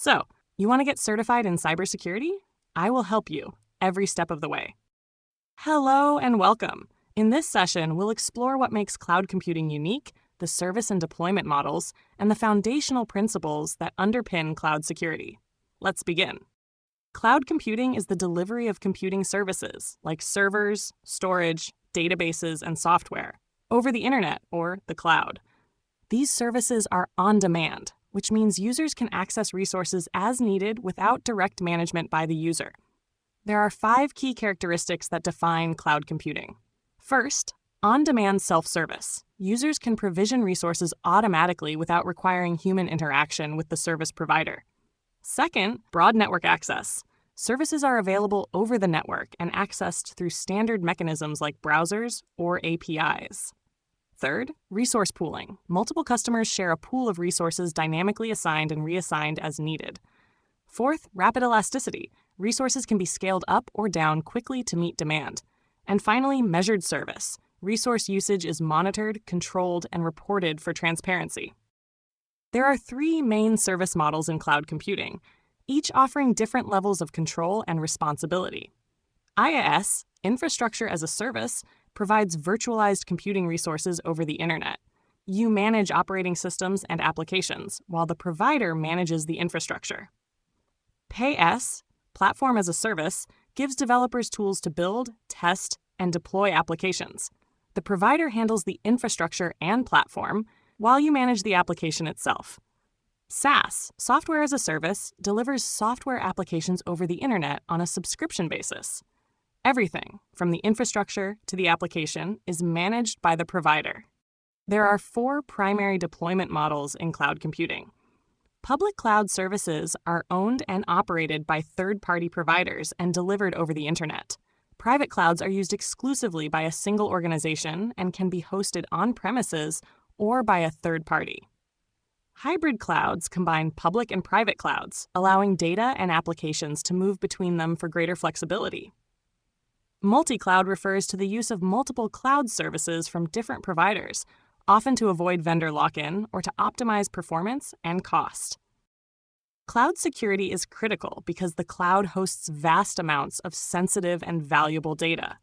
So, you want to get certified in cybersecurity? I will help you every step of the way. Hello and welcome. In this session, we'll explore what makes cloud computing unique, the service and deployment models, and the foundational principles that underpin cloud security. Let's begin. Cloud computing is the delivery of computing services like servers, storage, databases, and software over the internet or the cloud. These services are on demand, which means users can access resources as needed without direct management by the user. There are 5 key characteristics that define cloud computing. First, on-demand self-service. Users can provision resources automatically without requiring human interaction with the service provider. Second, broad network access. Services are available over the network and accessed through standard mechanisms like browsers or APIs. Third, resource pooling. Multiple customers share a pool of resources dynamically assigned and reassigned as needed. Fourth, rapid elasticity. Resources can be scaled up or down quickly to meet demand. And finally, measured service. Resource usage is monitored, controlled, and reported for transparency. There are 3 main service models in cloud computing, each offering different levels of control and responsibility. IaaS, infrastructure as a service, provides virtualized computing resources over the internet. You manage operating systems and applications, while the provider manages the infrastructure. PaaS, platform as a service, gives developers tools to build, test, and deploy applications. The provider handles the infrastructure and platform, while you manage the application itself. SaaS, software as a service, delivers software applications over the internet on a subscription basis. Everything, from the infrastructure to the application, is managed by the provider. There are 4 primary deployment models in cloud computing. Public cloud services are owned and operated by third-party providers and delivered over the internet. Private clouds are used exclusively by a single organization and can be hosted on-premises or by a third party. Hybrid clouds combine public and private clouds, allowing data and applications to move between them for greater flexibility. Multi-cloud refers to the use of multiple cloud services from different providers, often to avoid vendor lock-in or to optimize performance and cost. Cloud security is critical because the cloud hosts vast amounts of sensitive and valuable data.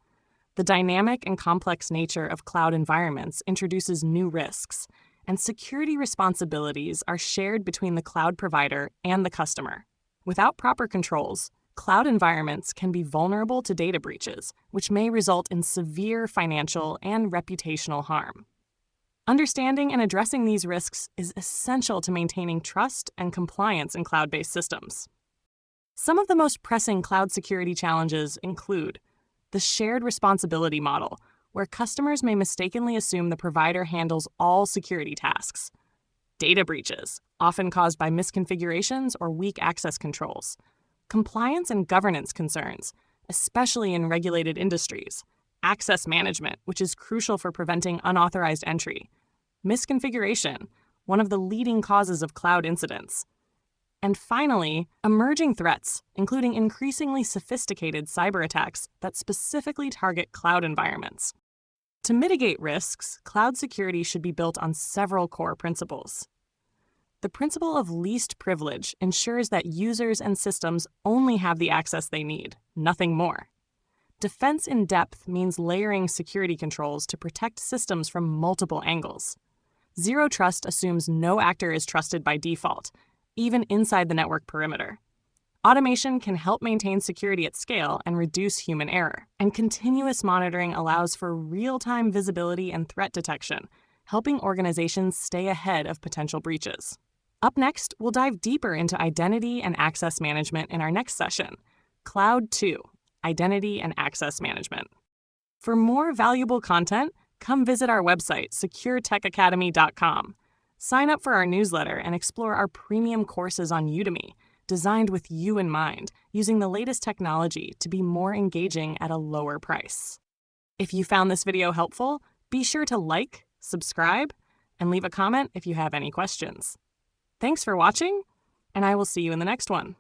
The dynamic and complex nature of cloud environments introduces new risks, and security responsibilities are shared between the cloud provider and the customer. Without proper controls, cloud environments can be vulnerable to data breaches, which may result in severe financial and reputational harm. Understanding and addressing these risks is essential to maintaining trust and compliance in cloud-based systems. Some of the most pressing cloud security challenges include the shared responsibility model, where customers may mistakenly assume the provider handles all security tasks. Data breaches, often caused by misconfigurations or weak access controls. Compliance and governance concerns, especially in regulated industries. Access management, which is crucial for preventing unauthorized entry. Misconfiguration, one of the leading causes of cloud incidents. And finally, emerging threats, including increasingly sophisticated cyber attacks that specifically target cloud environments. To mitigate risks, cloud security should be built on several core principles. The principle of least privilege ensures that users and systems only have the access they need, nothing more. Defense in depth means layering security controls to protect systems from multiple angles. Zero trust assumes no actor is trusted by default, even inside the network perimeter. Automation can help maintain security at scale and reduce human error, and continuous monitoring allows for real-time visibility and threat detection, helping organizations stay ahead of potential breaches. Up next, we'll dive deeper into identity and access management in our next session, Cloud 2, Identity and Access Management. For more valuable content, come visit our website, securetechacademy.com. Sign up for our newsletter and explore our premium courses on Udemy, designed with you in mind, using the latest technology to be more engaging at a lower price. If you found this video helpful, be sure to like, subscribe, and leave a comment if you have any questions. Thanks for watching, and I will see you in the next one.